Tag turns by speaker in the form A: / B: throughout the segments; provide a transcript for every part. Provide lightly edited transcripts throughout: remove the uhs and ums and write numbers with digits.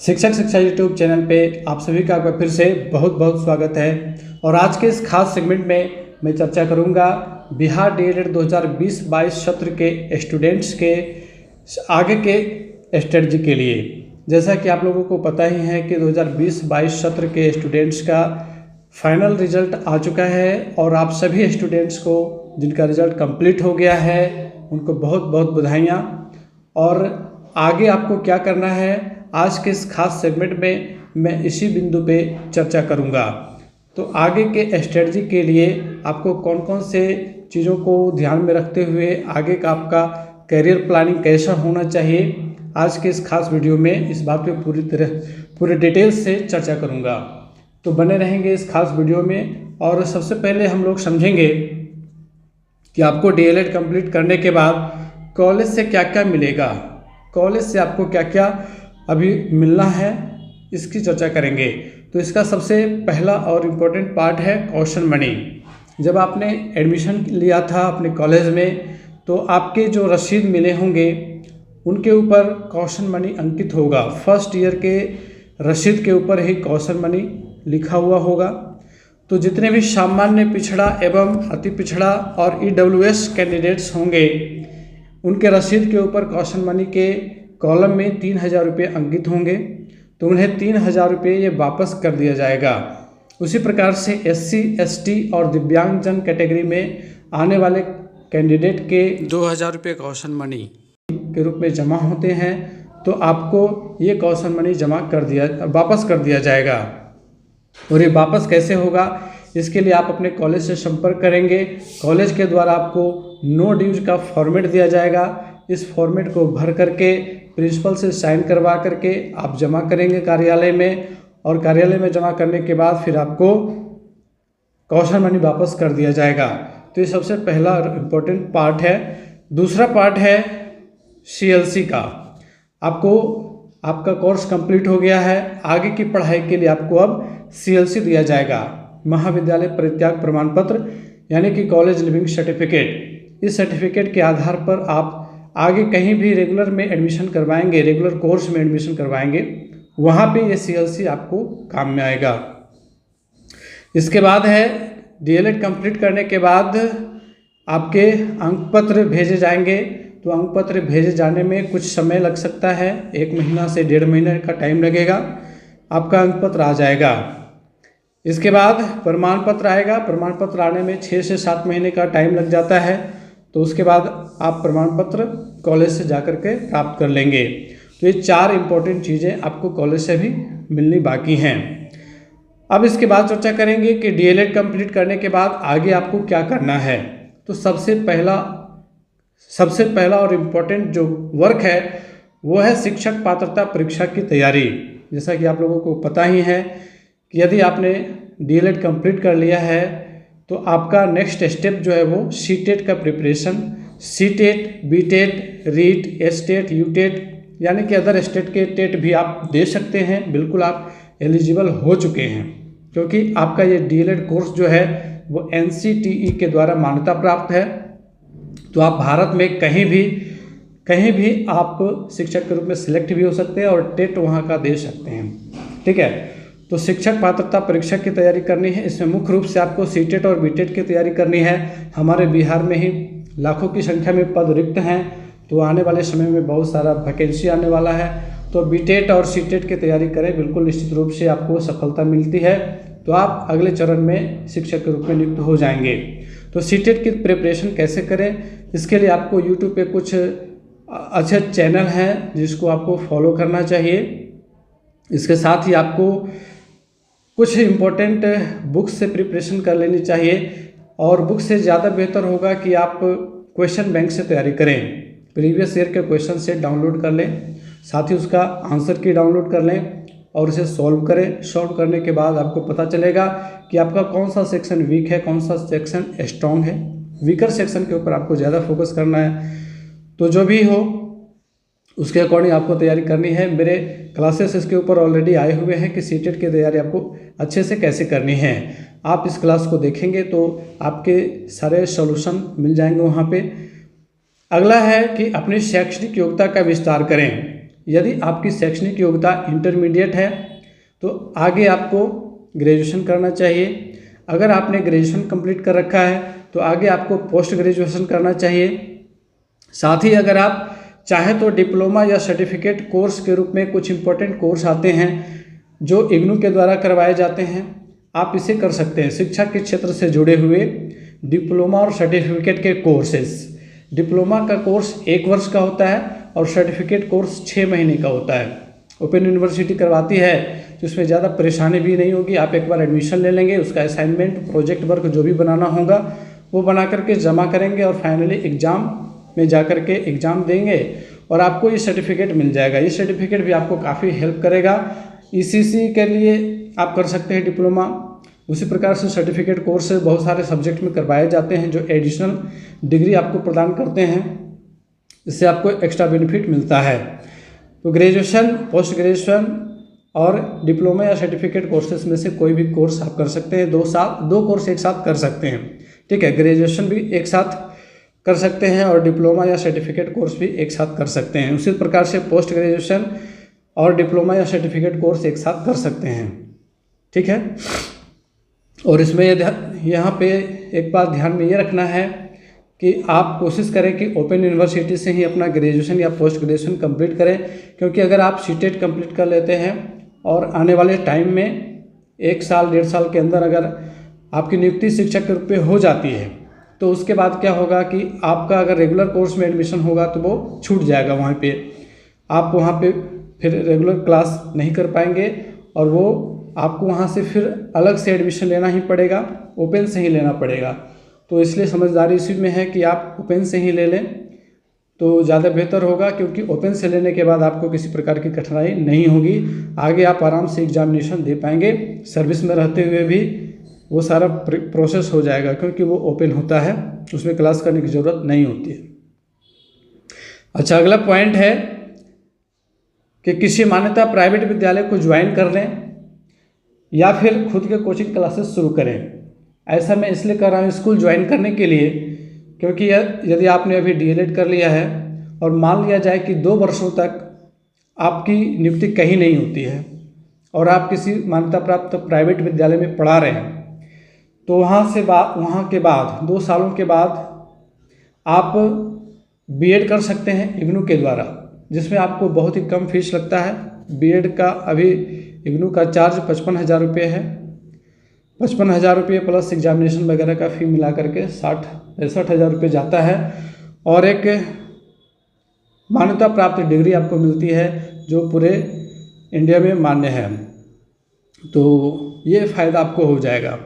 A: शिक्षक शिक्षा YouTube channel पे आप सभी का फिर से बहुत बहुत स्वागत है। और आज के इस खास सेगमेंट में मैं चर्चा करूंगा बिहार डीएलएड 2020-22 सत्र के स्टूडेंट्स के आगे के स्ट्रेटजी के लिए। जैसा कि आप लोगों को पता ही है कि 2020-22 सत्र के स्टूडेंट्स का फाइनल रिजल्ट आ चुका है और आप सभी स्टूडेंट्स को जिनका रिजल्ट कंप्लीट हो गया है उनको बहुत बहुत बधाइयाँ। और आगे आपको क्या करना है आज के इस खास सेगमेंट में मैं इसी बिंदु पे चर्चा करूंगा। तो आगे के स्ट्रेटजी के लिए आपको कौन कौन से चीज़ों को ध्यान में रखते हुए आगे का आपका करियर प्लानिंग कैसा होना चाहिए, आज के इस खास वीडियो में इस बात पे पूरे डिटेल से चर्चा करूंगा। तो बने रहेंगे इस खास वीडियो में। और सबसे पहले हम लोग समझेंगे कि आपको डीएलएड कंप्लीट करने के बाद कॉलेज से क्या क्या मिलेगा, कॉलेज से आपको क्या क्या अभी मिलना है, इसकी चर्चा करेंगे। तो इसका सबसे पहला और इम्पोर्टेंट पार्ट है कॉशन मनी। जब आपने एडमिशन लिया था अपने कॉलेज में तो आपके जो रसीद मिले होंगे उनके ऊपर कॉशन मनी अंकित होगा। फर्स्ट ईयर के रसीद के ऊपर ही कॉशन मनी लिखा हुआ होगा। तो जितने भी सामान्य पिछड़ा एवं अति पिछड़ा और ईडब्ल्यूएस कैंडिडेट्स होंगे उनके रसीद के ऊपर कॉशन मनी के कॉलम में 3000 रुपये अंकित होंगे, तो उन्हें 3000 रुपये ये वापस कर दिया जाएगा। उसी प्रकार से एससी, एसटी और दिव्यांगजन कैटेगरी में आने वाले कैंडिडेट के 2000 रुपये कॉशन मनी के रूप में जमा होते हैं, तो आपको ये कॉशन मनी वापस कर दिया जाएगा। और ये वापस कैसे होगा, इसके लिए आप अपने कॉलेज से संपर्क करेंगे। कॉलेज के द्वारा आपको नो ड्यूज का फॉर्मेट दिया जाएगा। इस फॉर्मेट को भर करके प्रिंसिपल से साइन करवा करके आप जमा करेंगे कार्यालय में, और कार्यालय में जमा करने के बाद फिर आपको कॉशन मनी वापस कर दिया जाएगा। तो ये सबसे पहला इम्पोर्टेंट पार्ट है। दूसरा पार्ट है सीएलसी का। आपका कोर्स कंप्लीट हो गया है, आगे की पढ़ाई के लिए आपको अब सीएलसी दिया जाएगा, महाविद्यालय परित्याग प्रमाण पत्र, यानी कि कॉलेज लिविंग सर्टिफिकेट। इस सर्टिफिकेट के आधार पर आप आगे कहीं भी रेगुलर में एडमिशन करवाएंगे, रेगुलर कोर्स में एडमिशन करवाएंगे, वहाँ पे ये सीएलसी आपको काम में आएगा। इसके बाद है डीएलएड कंप्लीट करने के बाद आपके अंक पत्र भेजे जाएंगे। तो अंक पत्र भेजे जाने में कुछ समय लग सकता है, 1 महीना से 1.5 महीने का टाइम लगेगा, आपका अंक पत्र आ जाएगा। इसके बाद प्रमाण पत्र आएगा। प्रमाण पत्र आने में 6 से 7 महीने का टाइम लग जाता है। तो उसके बाद आप प्रमाण पत्र कॉलेज से जाकर के प्राप्त कर लेंगे। तो ये 4 इम्पोर्टेंट चीज़ें आपको कॉलेज से भी मिलनी बाकी हैं। अब इसके बाद चर्चा करेंगे कि डीएलएड कंप्लीट करने के बाद आगे आपको क्या करना है। तो सबसे पहला और इम्पोर्टेंट जो वर्क है वो है शिक्षक पात्रता परीक्षा की तैयारी। जैसा कि आप लोगों को पता ही है कि यदि आपने डीएलएड कंप्लीट कर लिया है तो आपका नेक्स्ट स्टेप जो है वो सीटेट का preparation, CTET, बीटेट, REET, STET, UTET यानी कि अदर स्टेट के टेट भी आप दे सकते हैं। बिल्कुल आप एलिजिबल हो चुके हैं, क्योंकि आपका ये डीएलएड कोर्स जो है वो एनसीटीई के द्वारा मान्यता प्राप्त है। तो आप भारत में कहीं भी आप शिक्षक के रूप में सिलेक्ट भी हो सकते हैं और टेट वहाँ का दे सकते हैं। ठीक है, तो शिक्षक पात्रता परीक्षा की तैयारी करनी है। इसमें मुख्य रूप से आपको सीटेट और बीटेट की तैयारी करनी है। हमारे बिहार में ही लाखों की संख्या में पद रिक्त हैं, तो आने वाले समय में बहुत सारा वैकेंसी आने वाला है। तो बीटेट और सीटेट की तैयारी करें, बिल्कुल निश्चित रूप से आपको सफलता मिलती है, तो आप अगले चरण में शिक्षक के रूप में नियुक्त हो जाएंगे। तो सीटेट की प्रिपरेशन कैसे करें, इसके लिए आपको यूट्यूब पे कुछ अच्छे चैनल हैं जिसको आपको फॉलो करना चाहिए। इसके साथ ही आपको कुछ इम्पोर्टेंट बुक्स से प्रिपरेशन कर लेनी चाहिए, और बुक से ज़्यादा बेहतर होगा कि आप क्वेश्चन बैंक से तैयारी करें। प्रीवियस ईयर के क्वेश्चन सेट डाउनलोड कर लें, साथ ही उसका आंसर की डाउनलोड कर लें और उसे सॉल्व करें। सॉल्व करने के बाद आपको पता चलेगा कि आपका कौन सा सेक्शन वीक है, कौन सा सेक्शन स्ट्रॉन्ग है। वीकर सेक्शन के ऊपर आपको ज़्यादा फोकस करना है। तो जो भी हो उसके अकॉर्डिंग आपको तैयारी करनी है। मेरे क्लासेस इसके ऊपर ऑलरेडी आए हुए हैं कि सीटेट की तैयारी आपको अच्छे से कैसे करनी है। आप इस क्लास को देखेंगे तो आपके सारे सॉल्यूशन मिल जाएंगे वहाँ पे। अगला है कि अपनी शैक्षणिक योग्यता का विस्तार करें। यदि आपकी शैक्षणिक योग्यता इंटरमीडिएट है तो आगे आपको ग्रेजुएशन करना चाहिए। अगर आपने ग्रेजुएशन कंप्लीट कर रखा है तो आगे आपको पोस्ट ग्रेजुएशन करना चाहिए। साथ ही अगर आप चाहे तो डिप्लोमा या सर्टिफिकेट कोर्स के रूप में कुछ इम्पोर्टेंट कोर्स आते हैं जो इग्नू के द्वारा करवाए जाते हैं, आप इसे कर सकते हैं। शिक्षा के क्षेत्र से जुड़े हुए डिप्लोमा और सर्टिफिकेट के कोर्सेस। डिप्लोमा का कोर्स 1 वर्ष का होता है और सर्टिफिकेट कोर्स 6 महीने का होता है। ओपन यूनिवर्सिटी करवाती है तो इसमें ज़्यादा परेशानी भी नहीं होगी। आप एक बार एडमिशन ले लेंगे, उसका असाइनमेंट, प्रोजेक्ट वर्क जो भी बनाना होगा वो बना करके जमा करेंगे और फाइनली एग्ज़ाम में जा कर के एग्ज़ाम देंगे और आपको ये सर्टिफिकेट मिल जाएगा। ये सर्टिफिकेट भी आपको काफ़ी हेल्प करेगा। ईसीसी के लिए आप कर सकते हैं डिप्लोमा। उसी प्रकार से सर्टिफिकेट कोर्स बहुत सारे सब्जेक्ट में करवाए जाते हैं जो एडिशनल डिग्री आपको प्रदान करते हैं। इससे आपको एक्स्ट्रा बेनिफिट मिलता है। तो ग्रेजुएशन, पोस्ट ग्रेजुएशन और डिप्लोमा या सर्टिफिकेट कोर्सेज में से कोई भी कोर्स आप कर सकते हैं। 2 कोर्स एक साथ कर सकते हैं, ठीक है। ग्रेजुएशन भी एक साथ कर सकते हैं और डिप्लोमा या सर्टिफिकेट कोर्स भी एक साथ कर सकते हैं। उसी प्रकार से पोस्ट ग्रेजुएशन और डिप्लोमा या सर्टिफिकेट कोर्स एक साथ कर सकते हैं, ठीक है। और इसमें यहाँ पे एक बात ध्यान में ये रखना है कि आप कोशिश करें कि ओपन यूनिवर्सिटी से ही अपना ग्रेजुएशन या पोस्ट ग्रेजुएशन कंप्लीट करें, क्योंकि अगर आप सीटेट कंप्लीट कर लेते हैं और आने वाले टाइम में 1 साल 1.5 साल के अंदर अगर आपकी नियुक्ति शिक्षक के रूप में हो जाती है तो उसके बाद क्या होगा कि आपका अगर रेगुलर कोर्स में एडमिशन होगा तो वो छूट जाएगा। वहाँ पे आप वहाँ पे फिर रेगुलर क्लास नहीं कर पाएंगे और वो आपको वहाँ से फिर अलग से एडमिशन लेना ही पड़ेगा, ओपन से ही लेना पड़ेगा। तो इसलिए समझदारी इसी में है कि आप ओपन से ही ले लें तो ज़्यादा बेहतर होगा, क्योंकि ओपन से लेने के बाद आपको किसी प्रकार की कठिनाई नहीं होगी। आगे आप आराम से एग्जामिनेशन दे पाएंगे। सर्विस में रहते हुए भी वो सारा प्रोसेस हो जाएगा, क्योंकि वो ओपन होता है, उसमें क्लास करने की ज़रूरत नहीं होती है। अच्छा, अगला पॉइंट है कि किसी मान्यता प्राइवेट विद्यालय को ज्वाइन कर लें या फिर खुद के कोचिंग क्लासेस शुरू करें। ऐसा मैं इसलिए कर रहा हूँ स्कूल ज्वाइन करने के लिए, क्योंकि यदि आपने अभी डीएलएड कर लिया है और मान लिया जाए कि 2 वर्षों तक आपकी नियुक्ति कहीं नहीं होती है और आप किसी मान्यता प्राप्त प्राइवेट विद्यालय में पढ़ा रहे हैं, तो वहाँ के बाद 2 सालों के बाद आप बीएड कर सकते हैं इग्नू के द्वारा, जिसमें आपको बहुत ही कम फीस लगता है। बीएड का अभी इग्नू का चार्ज 55,000 रुपये है। 55,000 रुपये प्लस एग्जामिनेशन वगैरह का फ़ी मिला करके 60-65,000 रुपये जाता है और एक मान्यता प्राप्त डिग्री आपको मिलती है जो पूरे इंडिया में मान्य है। तो ये फ़ायदा आपको हो जाएगा।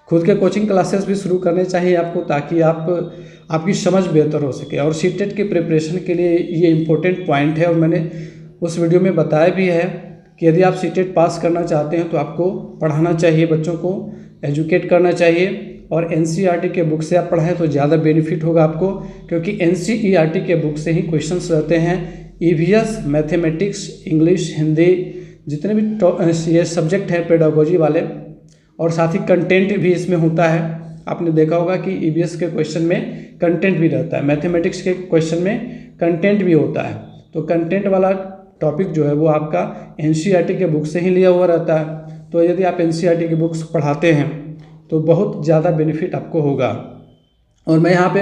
A: खुद के कोचिंग क्लासेस भी शुरू करने चाहिए आपको, ताकि आपकी समझ बेहतर हो सके। और सीटेट की प्रिपरेशन के लिए ये इम्पोर्टेंट पॉइंट है और मैंने उस वीडियो में बताया भी है कि यदि आप सीटेट पास करना चाहते हैं तो आपको पढ़ाना चाहिए, बच्चों को एजुकेट करना चाहिए। और एनसीईआरटी के बुक से आप पढ़ें तो ज़्यादा बेनिफिट होगा आपको, क्योंकि एनसीईआरटी के बुक से ही क्वेश्चंस रहते हैं। ईवीएस, मैथमेटिक्स, इंग्लिश, हिंदी, जितने भी ये सब्जेक्ट हैं पेडागोजी वाले, और साथ ही कंटेंट भी इसमें होता है। आपने देखा होगा कि ईवीएस के क्वेश्चन में कंटेंट भी रहता है, मैथमेटिक्स के क्वेश्चन में कंटेंट भी होता है। तो कंटेंट वाला टॉपिक जो है वो आपका एनसीईआरटी के बुक से ही लिया हुआ रहता है। तो यदि आप एनसीईआरटी की बुक्स पढ़ाते हैं तो बहुत ज़्यादा बेनिफिट आपको होगा। और मैं यहाँ पे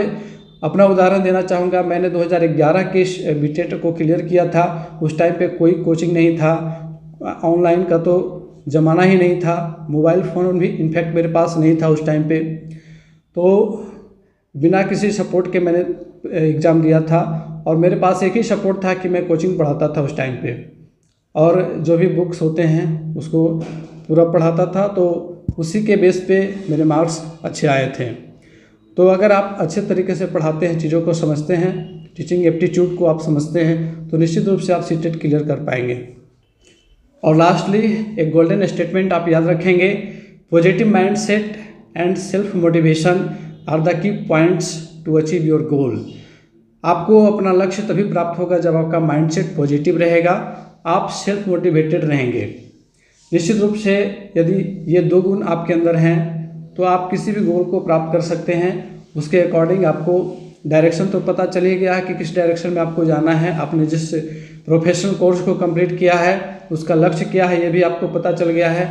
A: अपना उदाहरण देना चाहूँगा। मैंने 2011 के बीटेट को क्लियर किया था। उस टाइम पे कोई कोचिंग नहीं था, ऑनलाइन का तो ज़माना ही नहीं था, मोबाइल फ़ोन भी इनफैक्ट मेरे पास नहीं था उस टाइम पे। तो बिना किसी सपोर्ट के मैंने एग्ज़ाम दिया था और मेरे पास एक ही सपोर्ट था कि मैं कोचिंग पढ़ाता था उस टाइम पे, और जो भी बुक्स होते हैं उसको पूरा पढ़ाता था। तो उसी के बेस पे मेरे मार्क्स अच्छे आए थे। तो अगर आप अच्छे तरीके से पढ़ाते हैं, चीज़ों को समझते हैं, टीचिंग एप्टीट्यूड को आप समझते हैं, तो निश्चित रूप से आप सीटेट क्लियर कर पाएंगे। और लास्टली एक गोल्डन स्टेटमेंट आप याद रखेंगे, positive mindset and self motivation are the key points to achieve your goal. आपको अपना लक्ष्य तभी प्राप्त होगा जब आपका माइंडसेट पॉजिटिव रहेगा, आप सेल्फ मोटिवेटेड रहेंगे। निश्चित रूप से यदि ये 2 गुण आपके अंदर हैं तो आप किसी भी गोल को प्राप्त कर सकते हैं। उसके अकॉर्डिंग आपको डायरेक्शन तो पता चल ही गया है कि किस डायरेक्शन में आपको जाना है। आपने जिस प्रोफेशनल कोर्स को कंप्लीट किया है उसका लक्ष्य क्या है ये भी आपको पता चल गया है।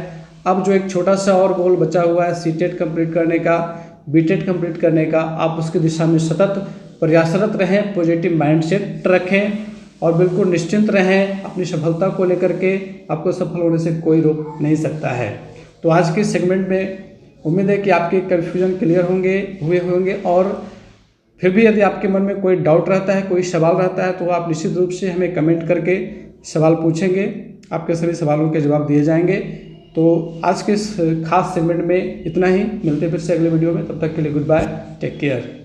A: अब जो एक छोटा सा और गोल बचा हुआ है सीटेट कंप्लीट करने का, बीटेट कंप्लीट करने का, आप उसकी दिशा में सतत प्रयासरत रहें, पॉजिटिव माइंडसेट रखें और बिल्कुल निश्चिंत रहें। अपनी सफलता को लेकर के आपको सफल होने से कोई रोक नहीं सकता है। तो आज के सेगमेंट में उम्मीद है कि आपके कन्फ्यूजन क्लियर हुए होंगे और फिर भी यदि आपके मन में कोई डाउट रहता है, कोई सवाल रहता है तो आप निश्चित रूप से हमें कमेंट करके सवाल पूछेंगे, आपके सभी सवालों के जवाब दिए जाएंगे। तो आज के इस खास सेगमेंट में इतना ही, मिलते हैं फिर से अगले वीडियो में। तब तक के लिए गुड बाय, टेक केयर।